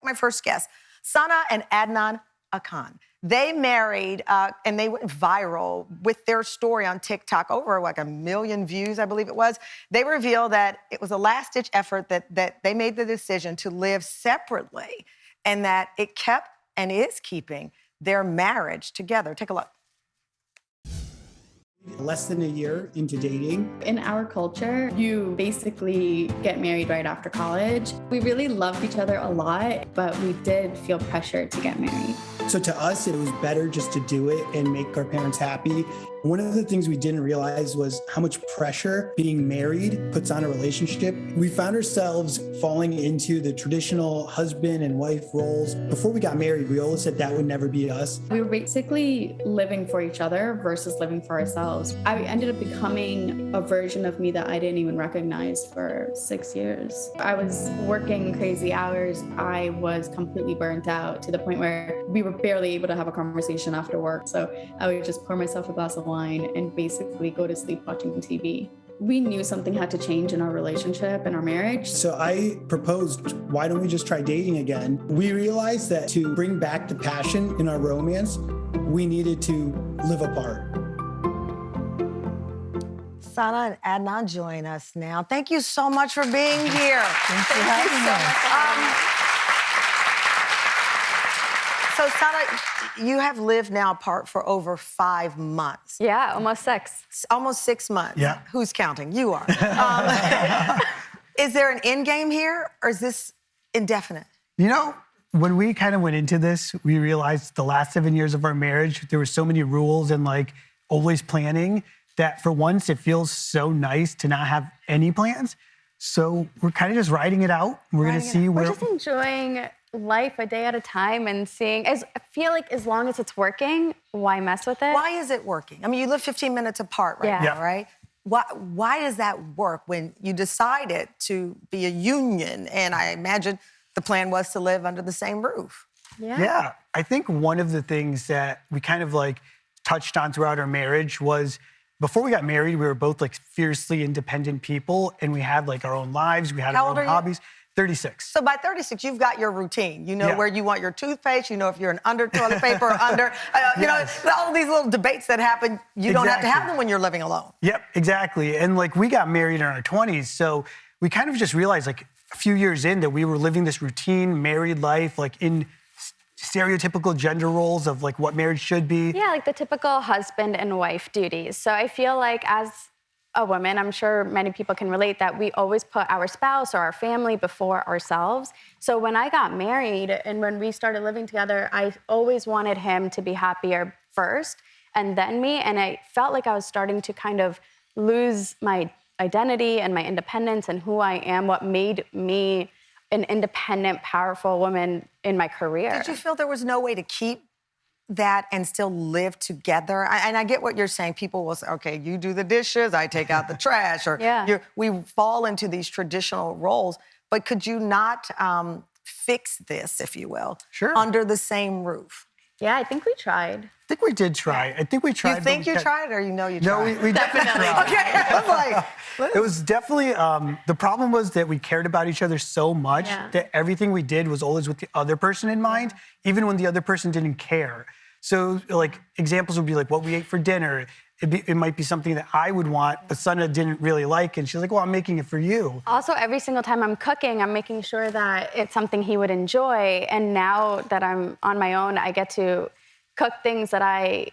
My first guest, Sana and Adnan Akan. They married and they went viral with their story on TikTok, over like 1 million views, I believe it was. They revealed that it was a last-ditch effort that they made the decision to live separately and that it kept and is keeping their marriage together. Take a look. Less than a year into dating. In our culture, you basically get married right after college. We really loved each other a lot, but we did feel pressure to get married. So to us, it was better just to do it and make our parents happy. One of the things we didn't realize was how much pressure being married puts on a relationship. We found ourselves falling into the traditional husband and wife roles. Before we got married, we always said that would never be us. We were basically living for each other versus living for ourselves. I ended up becoming a version of me that I didn't even recognize for 6 years. I was working crazy hours. I was completely burnt out to the point where we were barely able to have a conversation after work. So I would just pour myself a glass of wine and basically go to sleep watching TV. We knew something had to change in our relationship and our marriage. So I proposed, why don't we just try dating again? We realized that to bring back the passion in our romance, we needed to live apart. Sana and Adnan join us now. Thank you so much for being here. Thanks for having us. So, Sana, you have lived now apart for over 5 months. Yeah, almost 6. Almost 6 months. Yeah. Who's counting? You are. Is there an end game here, or is this indefinite? You know, when we kind of went into this, we realized the last 7 years of our marriage, there were so many rules and like always planning that for once it feels so nice to not have any plans. So we're kind of just riding it out. We're going to see where... We're just enjoying life a day at a time and seeing, I feel like as long as it's working, why mess with it? Why is it working? I mean, you live 15 minutes apart right now, right? Why does that work when you decided to be a union? And I imagine the plan was to live under the same roof. Yeah, I think one of the things that we kind of like touched on throughout our marriage was before we got married, we were both like fiercely independent people and we had like our own lives, we had our own hobbies. 36. So by 36, you've got your routine. You know where you want your toothpaste. You know if you're an under toilet paper or under. You know, all these little debates that happen, you don't have to have them when you're living alone. Yep, exactly. And like we got married in our 20s, so we kind of just realized like a few years in that we were living this routine married life, like in stereotypical gender roles of like what marriage should be. Yeah, like the typical husband and wife duties. So I feel like as a woman, I'm sure many people can relate that we always put our spouse or our family before ourselves. So when I got married and when we started living together, I always wanted him to be happier first and then me. And I felt like I was starting to kind of lose my identity and my independence and who I am, what made me an independent, powerful woman in my career. Did you feel there was no way to keep that and still live together? And I get what you're saying. People will say, okay, you do the dishes, I take out the trash, or we fall into these traditional roles. But could you not fix this, if you will, under the same roof? Yeah, I think we tried. I think we did try. I think we tried. You think you tried, or you know you tried? No, we definitely tried. Okay, I was like... It was definitely, the problem was that we cared about each other so much that everything we did was always with the other person in mind, even when the other person didn't care. So like examples would be like what we ate for dinner. It might be something that I would want, but Sana didn't really like, and she's like, well, I'm making it for you. Also, every single time I'm cooking, I'm making sure that it's something he would enjoy. And now that I'm on my own, I get to cook things that I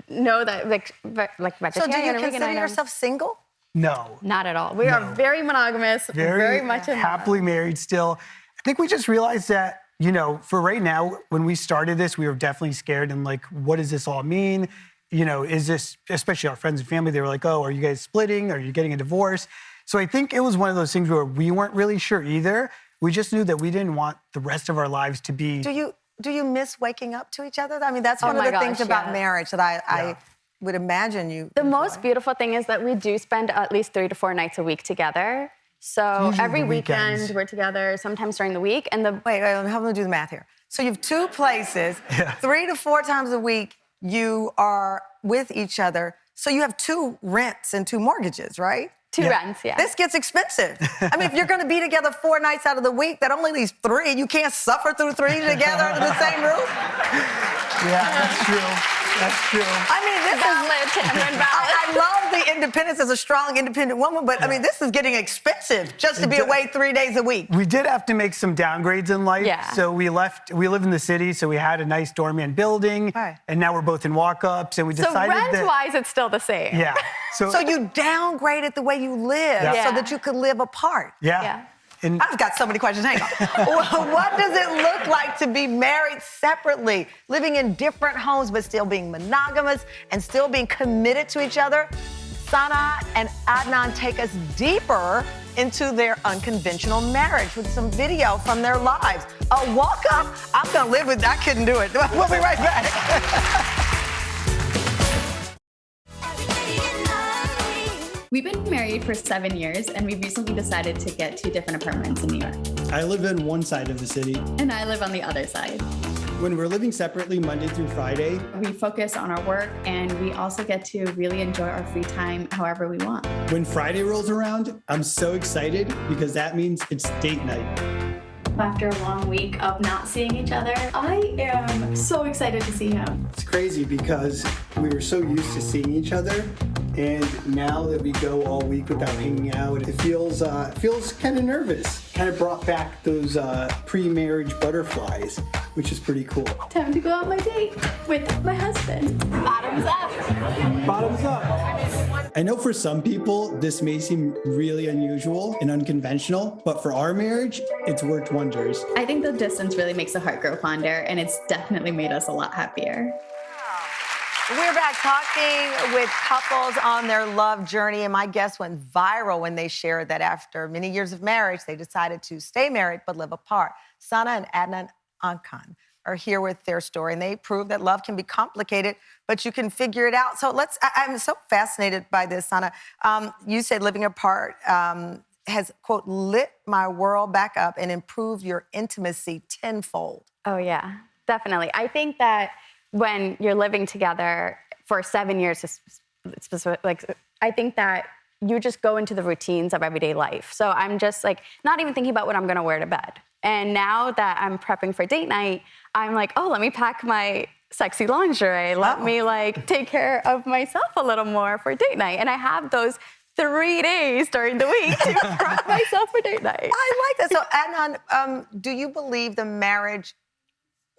know that, like vegetarian. So do you or vegan consider items. yourself single? No. Not at all. We are very monogamous, very much in love. Happily married still. I think we just realized that, you know, for right now, when we started this, we were definitely scared and like, what does this all mean? You know, is this, especially our friends and family, they were like, oh, are you guys splitting? Are you getting a divorce? So I think it was one of those things where we weren't really sure either. We just knew that we didn't want the rest of our lives to be... Do you miss waking up to each other? I mean, that's one of the things about marriage that I would imagine you... The most beautiful thing is that we do spend at least 3 to 4 nights a week together. So usually every weekend we're together, sometimes during the week. And Wait, help me do the math here. So you have 2 places, 3 to 4 times a week, you are with each other. So you have 2 rents and 2 mortgages, right? Two Yeah. rents, yeah. This gets expensive. I mean, if you're going to be together 4 nights out of the week, that only leaves 3. You can't suffer through 3 together under the same roof. Yeah, that's true. That's true. I mean, this is Tamron I love the independence as a strong, independent woman, but I mean, this is getting expensive just to be away 3 days a week. We did have to make some downgrades in life. Yeah. So we live in the city, so we had a nice doorman building. Right. And now we're both in walk-ups, and we So decided that... rent-wise, it's still the same. Yeah. So you downgraded the way you live Yeah. so that you could live apart. Yeah. Yeah. And I've got so many questions. Hang on. What does it look like to be married separately, living in different homes, but still being monogamous and still being committed to each other? Sana and Adnan take us deeper into their unconventional marriage with some video from their lives. A walk-up? I'm gonna live with, I couldn't do it. We'll be right back. We've been married for 7 years, and we recently decided to get 2 different apartments in New York. I live in one side of the city. And I live on the other side. When we're living separately Monday through Friday, We focus on our work, and we also get to really enjoy our free time however we want. when Friday rolls around, I'm so excited because that means it's date night. After a long week of not seeing each other, I am so excited to see him. It's crazy because we were so used to seeing each other, and now that we go all week without hanging out, it feels kind of nervous. Kind of brought back those pre-marriage butterflies, which is pretty cool. Time to go on my date with my husband. Bottoms up. Bottoms up. I know for some people this may seem really unusual and unconventional, but for our marriage, it's worked wonders. I think the distance really makes the heart grow fonder, and it's definitely made us a lot happier. We're back talking with couples on their love journey, and my guest went viral when they shared that after many years of marriage, they decided to stay married but live apart. Sana and Adnan are here with their story, and they prove that love can be complicated, but you can figure it out. So I'm so fascinated by this, Sana. You said living apart has, quote, lit my world back up and improved your intimacy tenfold. Oh, yeah, definitely. I think that when you're living together for 7 years, I think that you just go into the routines of everyday life. So I'm just like not even thinking about what I'm gonna wear to bed. And now that I'm prepping for date night, I'm like, oh, let me pack my sexy lingerie. Let me like take care of myself a little more for date night. And I have those 3 days during the week to prep myself for date night. I like that. So Adnan, do you believe the marriage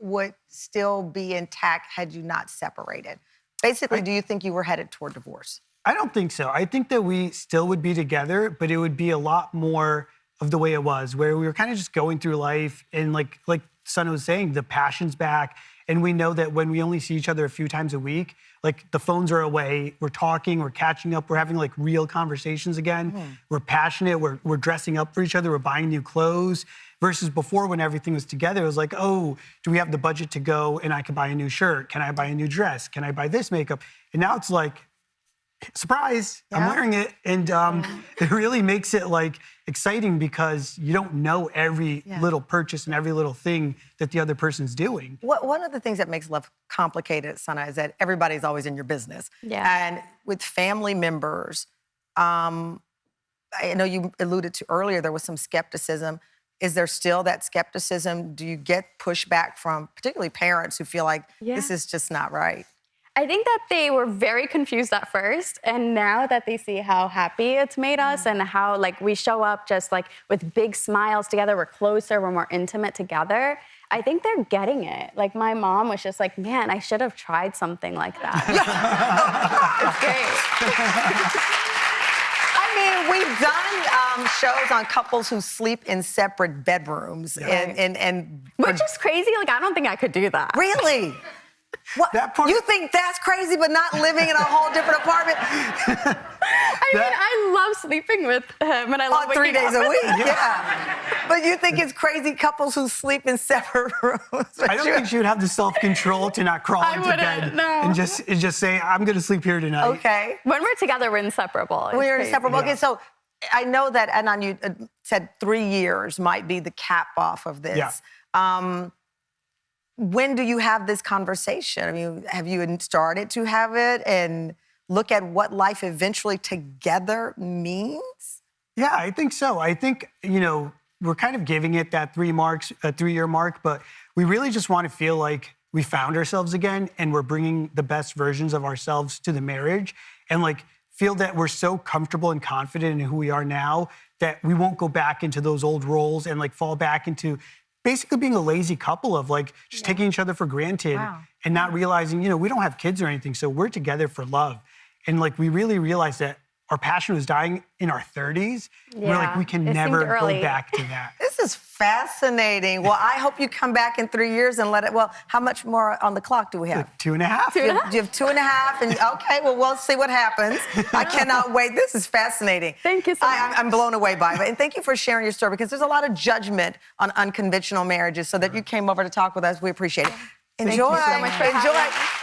would still be intact had you not separated? Basically, do you think you were headed toward divorce? I don't think so. I think that we still would be together, but it would be a lot more of the way it was, where we were kind of just going through life, and like Sana was saying, the passion's back, and we know that when we only see each other a few times a week, like the phones are away, we're talking, we're catching up, we're having like real conversations again. We're passionate, we're dressing up for each other, we're buying new clothes. Versus before, when everything was together, it was like, oh, do we have the budget to go and I can buy a new shirt? Can I buy a new dress? Can I buy this makeup? And now it's like, surprise, I'm wearing it. And it really makes it like exciting because you don't know every little purchase and every little thing that the other person's doing. One of the things that makes love complicated, Sana, is that everybody's always in your business. Yeah. And with family members, I know you alluded to earlier, there was some skepticism. Is there still that skepticism? Do you get pushback from particularly parents who feel like this is just not right? I think that they were very confused at first, and now that they see how happy it's made us and how like we show up just like with big smiles together, we're closer, we're more intimate together, I think they're getting it. Like my mom was just like, man, I should have tried something like that. It's great. I mean, we've done shows on couples who sleep in separate bedrooms and Which is crazy. Like, I don't think I could do that. Really? What? That part- You think that's crazy, but not living in a whole different apartment? I mean, I love sleeping with him, and I love On 3 waking days up a with week, him. yeah. But you think it's crazy couples who sleep in separate rooms? I don't think she would have the self-control to not crawl I into wouldn't, bed no. and just say, I'm gonna sleep here tonight. Okay. When we're together, we're inseparable. It's We're crazy. inseparable. Okay, so I know that Adnan, you said 3 years might be the cap off of this. Yeah. When do you have this conversation? I mean, have you started to have it and look at what life eventually together means? Yeah, I think so. I think, we're kind of giving it that 3-year mark, but we really just want to feel like we found ourselves again and we're bringing the best versions of ourselves to the marriage and like feel that we're so comfortable and confident in who we are now that we won't go back into those old roles and like fall back into basically being a lazy couple of like just taking each other for granted and not realizing, we don't have kids or anything, so we're together for love. And like we really realized that our passion was dying in our 30s. We're like, we can never go back to that. This is fascinating. Well, I hope you come back in 3 years and let it, how much more on the clock do we have? Like 2.5. You have 2.5, and okay, well, we'll see what happens. I cannot wait. This is fascinating. Thank you so much. I'm blown away by it. And thank you for sharing your story, because there's a lot of judgment on unconventional marriages, so that you came over to talk with us. We appreciate it. Enjoy. Thank you so much for having me.